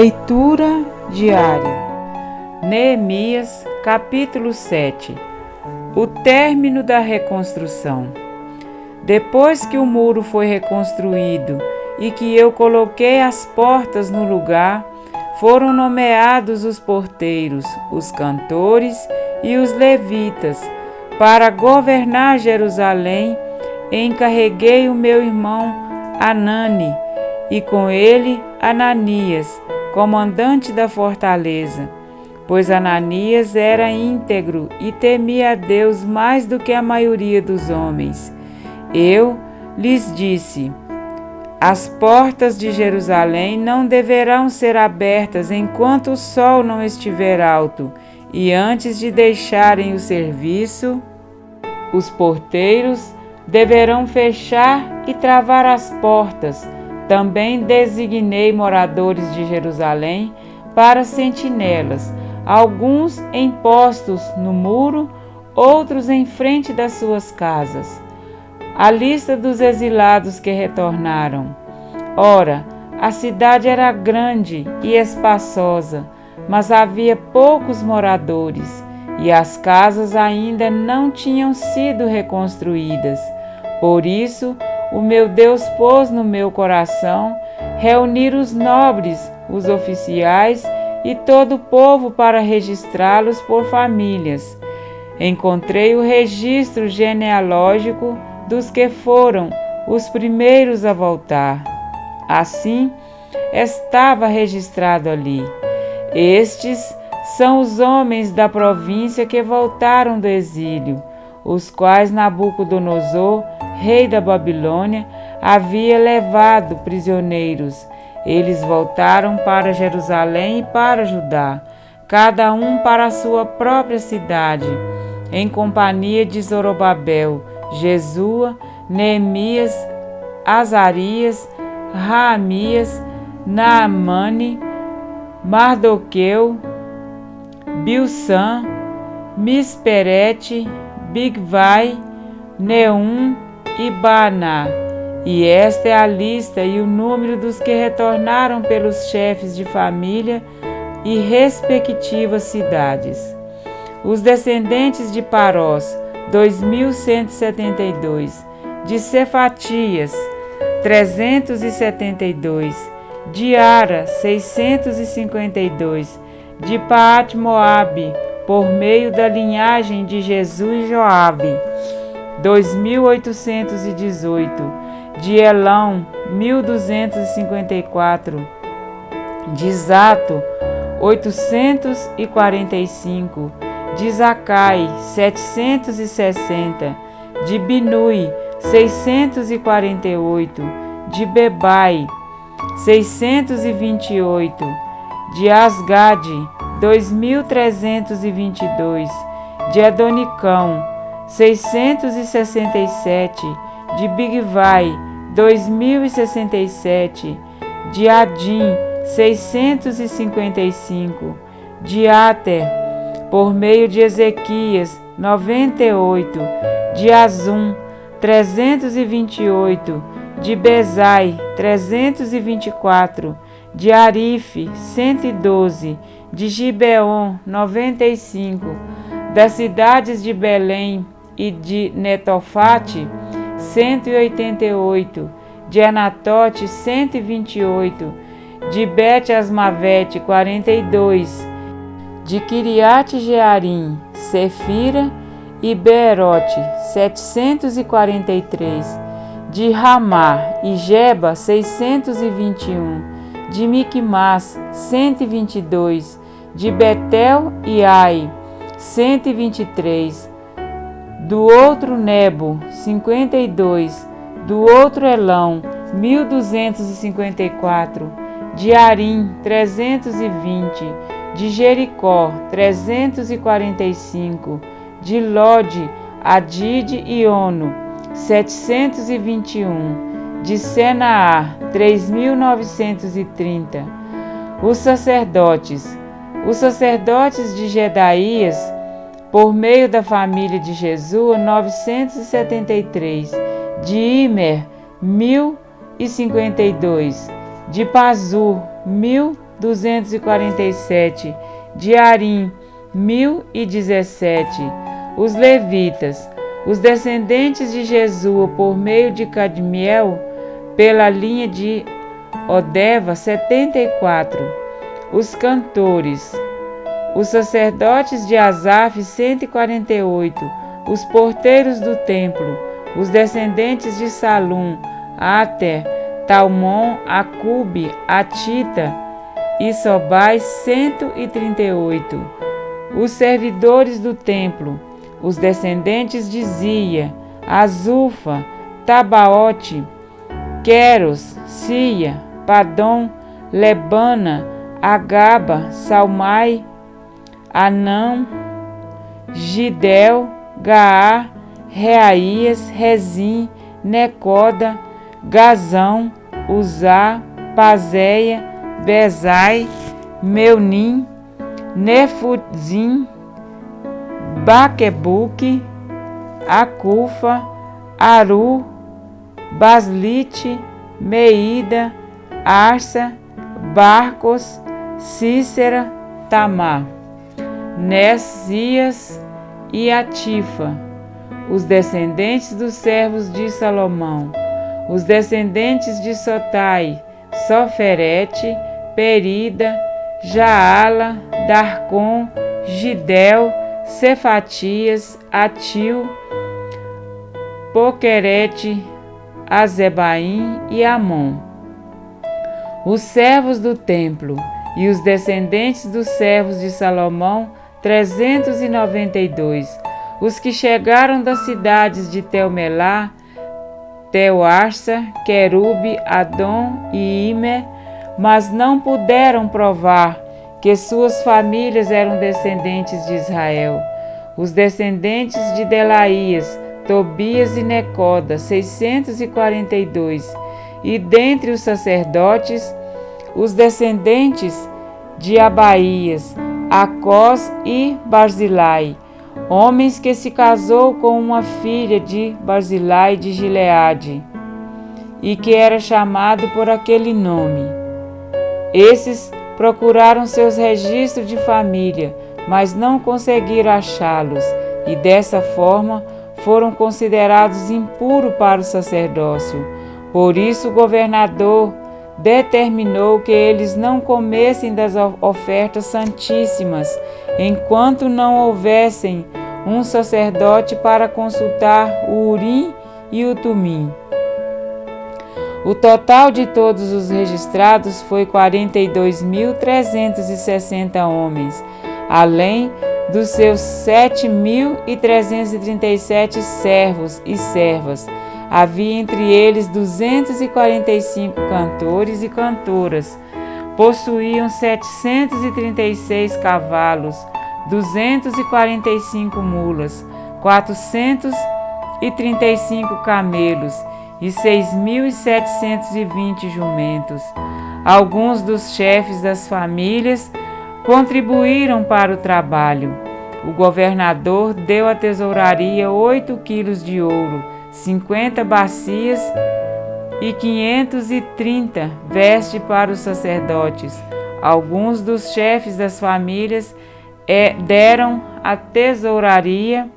Leitura diária. Neemias, capítulo 7. O término da reconstrução. Depois que o muro foi reconstruído e que eu coloquei as portas no lugar, foram nomeados os porteiros, os cantores e os levitas. Para governar Jerusalém, encarreguei o meu irmão Anani e com ele Ananias, comandante da fortaleza, pois Ananias era íntegro e temia a Deus mais do que a maioria dos homens. Eu lhes disse: as portas de Jerusalém não deverão ser abertas enquanto o sol não estiver alto, e antes de deixarem o serviço, os porteiros deverão fechar e travar as portas. Também designei moradores de Jerusalém para sentinelas, alguns em postos no muro, outros em frente das suas casas. A lista dos exilados que retornaram. Ora, a cidade era grande e espaçosa, mas havia poucos moradores, e as casas ainda não tinham sido reconstruídas. Por isso, o meu Deus pôs no meu coração reunir os nobres, os oficiais e todo o povo para registrá-los por famílias. Encontrei o registro genealógico dos que foram os primeiros a voltar. Assim, estava registrado ali: estes são os homens da província que voltaram do exílio, os quais Nabucodonosor, rei da Babilônia, havia levado prisioneiros. Eles voltaram para Jerusalém e para Judá, cada um para a sua própria cidade, em companhia de Zorobabel, Jesua, Neemias, Azarias, Raamias, Naamane, Mardoqueu, Bilsã, Misperete, Bigvai, Neum e Baaná. E esta é a lista e o número dos que retornaram pelos chefes de família e respectivas cidades. Os descendentes de Parós, 2.172, de Cefatias, 372, de Ara, 652, de Paate-Moabe, por meio da linhagem de Jesus e Joabe, 2.818, de Elão, 1.254, de Zato, 845, de Zacai, 760, de Binui, 648, de Bebai, 628, de Asgade, 2.322, de Adonicão, 667, de Bigvai, 2.067, de Adim, 655, de Ater, por meio de Ezequias, 98, de Azum, 328, de Bezai, 324, de Arife, 112, de Gibeon, 95, das cidades de Belém e de Netofate, 188, de Anatote, 128, de Bet-Asmavete, 42, de Quiriate-Jearim, Sefira e Beerote, 743, de Ramá e Geba, 621, de Miquimás, 122, de Betel e Ai, 123, do outro Nebo, 52, do outro Elão, 1.254, de Arim, 320, de Jericó, 345, de Lode, Adide e Ono, 721, de Senaar, 3.930. Os sacerdotes de Jedaías, por meio da família de Jesua, 973, de Imer, 1.052, de Pazur, 1.000 1.247, de Arim, 1.017. Os levitas, os descendentes de Jesua por meio de Cadmiel, pela linha de Odeva, 74. Os cantores, os sacerdotes de Asaf, 148. Os porteiros do templo, os descendentes de Salum, Ater, Talmon, Acube, Atita e Sobai, 138. Os servidores do templo, os descendentes de Zia, Azufa, Tabaote, Queros, Sia, Padom, Lebana, Agaba, Salmai, Anão, Gidel, Gaá, Reaías, Rezim, Necoda, Gazão, Uzá, Pazéia, Bezai, Meunim, Nefuzim, Baquebuque, Acufa, Aru, Baslite, Meida, Arsa, Barcos, Cícera, Tamar, Nesias e Atifa, os descendentes dos servos de Salomão, os descendentes de Sotai, Soferete, Perida, Jaala, Darcon, Gidel, Cefatias, Atil, Poquerete, Azebaim e Amon. Os servos do templo e os descendentes dos servos de Salomão, 392. Os que chegaram das cidades de Telmelá, Teuarsa, Querube, Adom e Imer, mas não puderam provar que suas famílias eram descendentes de Israel. Os descendentes de Delaías, Tobias e Necoda, 642. E dentre os sacerdotes, os descendentes de Abaías, Acós e Barzilai, homens que se casou com uma filha de Barzilai de Gileade, e que era chamado por aquele nome. Esses procuraram seus registros de família, mas não conseguiram achá-los, e dessa forma foram considerados impuros para o sacerdócio. Por isso o governador determinou que eles não comessem das ofertas santíssimas, enquanto não houvessem um sacerdote para consultar o Urim e o Tumim. O total de todos os registrados foi 42.360 homens, além dos seus 7.337 servos e servas. Havia entre eles 245 cantores e cantoras. Possuíam 736 cavalos, 245 mulas, 435 camelos e 6.720 jumentos. Alguns dos chefes das famílias contribuíram para o trabalho. O governador deu à tesouraria 8 quilos de ouro, 50 bacias e 530 vestes para os sacerdotes. Alguns dos chefes das famílias deram à tesouraria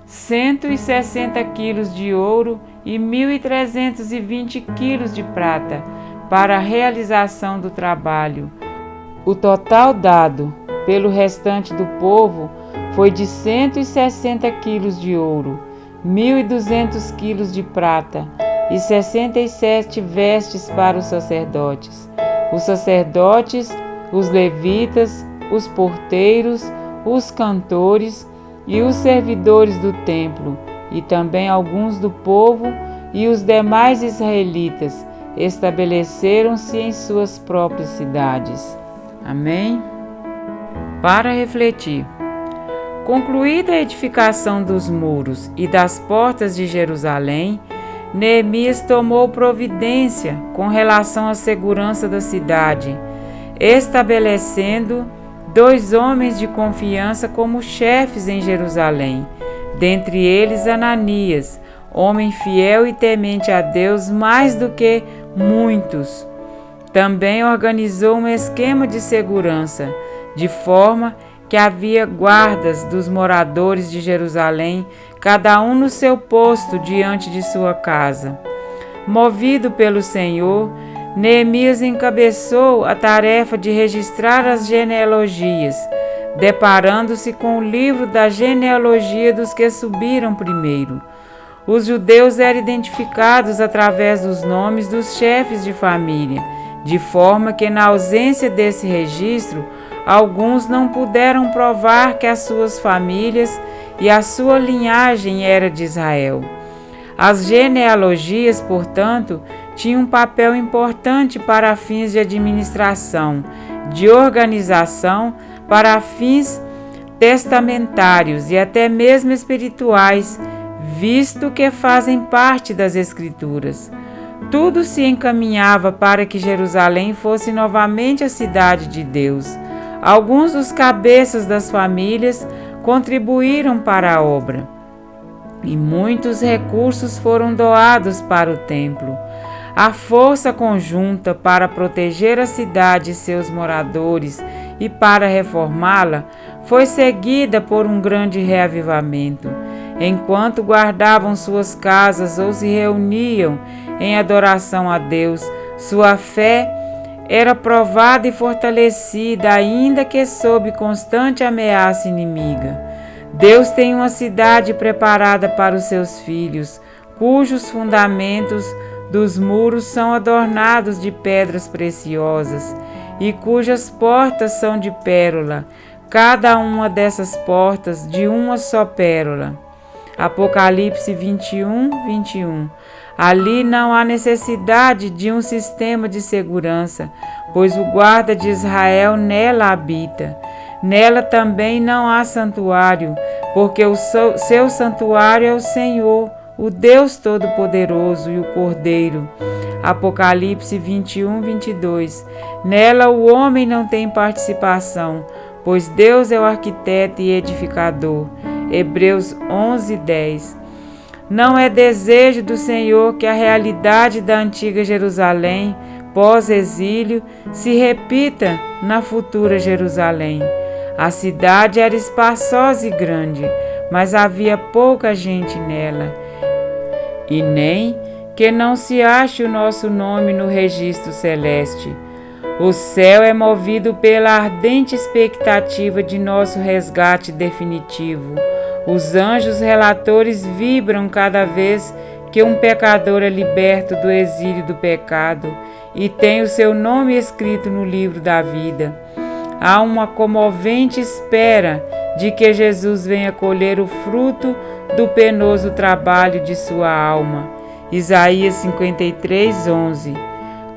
160 quilos de ouro e 1.320 quilos de prata para a realização do trabalho. O total dado pelo restante do povo foi de 160 quilos de ouro, 1.200 quilos de prata e 67 vestes para os sacerdotes. Os sacerdotes, os levitas, os porteiros, os cantores e os servidores do templo, e também alguns do povo e os demais israelitas, estabeleceram-se em suas próprias cidades. Amém? Para refletir. Concluída a edificação dos muros e das portas de Jerusalém, Neemias tomou providência com relação à segurança da cidade, estabelecendo 2 homens de confiança como chefes em Jerusalém, dentre eles Ananias, homem fiel e temente a Deus mais do que muitos. Também organizou um esquema de segurança, de forma que havia guardas dos moradores de Jerusalém, cada um no seu posto diante de sua casa. Movido pelo Senhor, Neemias encabeçou a tarefa de registrar as genealogias, deparando-se com o livro da genealogia dos que subiram primeiro. Os judeus eram identificados através dos nomes dos chefes de família, de forma que, na ausência desse registro, alguns não puderam provar que as suas famílias e a sua linhagem era de Israel. As genealogias, portanto, tinham um papel importante para fins de administração, de organização, para fins testamentários e até mesmo espirituais, visto que fazem parte das Escrituras. Tudo se encaminhava para que Jerusalém fosse novamente a cidade de Deus. Alguns dos cabeças das famílias contribuíram para a obra, e muitos recursos foram doados para o templo. A força conjunta para proteger a cidade e seus moradores e para reformá-la foi seguida por um grande reavivamento. Enquanto guardavam suas casas ou se reuniam em adoração a Deus, sua fé era provada e fortalecida, ainda que sob constante ameaça inimiga. Deus tem uma cidade preparada para os seus filhos, cujos fundamentos dos muros são adornados de pedras preciosas e cujas portas são de pérola, cada uma dessas portas de uma só pérola. Apocalipse 21:21. Ali não há necessidade de um sistema de segurança, pois o guarda de Israel nela habita. Nela também não há santuário, porque o seu santuário é o Senhor, o Deus Todo-Poderoso e o Cordeiro. Apocalipse 21:22. Nela o homem não tem participação, pois Deus é o arquiteto e edificador. Hebreus 11:10. Não é desejo do Senhor que a realidade da antiga Jerusalém, pós-exílio, se repita na futura Jerusalém. A cidade era espaçosa e grande, mas havia pouca gente nela. E nem que não se ache o nosso nome no registro celeste. O céu é movido pela ardente expectativa de nosso resgate definitivo. Os anjos relatores vibram cada vez que um pecador é liberto do exílio do pecado e tem o seu nome escrito no livro da vida. Há uma comovente espera de que Jesus venha colher o fruto do penoso trabalho de sua alma. Isaías 53:11.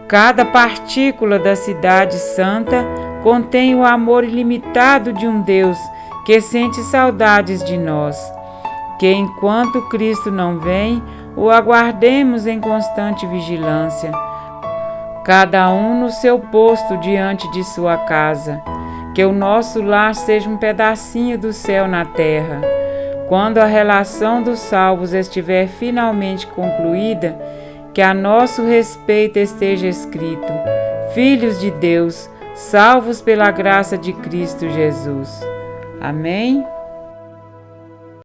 Cada partícula da cidade santa contém o amor ilimitado de um Deus que sente saudades de nós. Que enquanto Cristo não vem, o aguardemos em constante vigilância, cada um no seu posto diante de sua casa. Que o nosso lar seja um pedacinho do céu na terra. Quando a relação dos salvos estiver finalmente concluída, que a nosso respeito esteja escrito: Filhos de Deus, salvos pela graça de Cristo Jesus. Amém?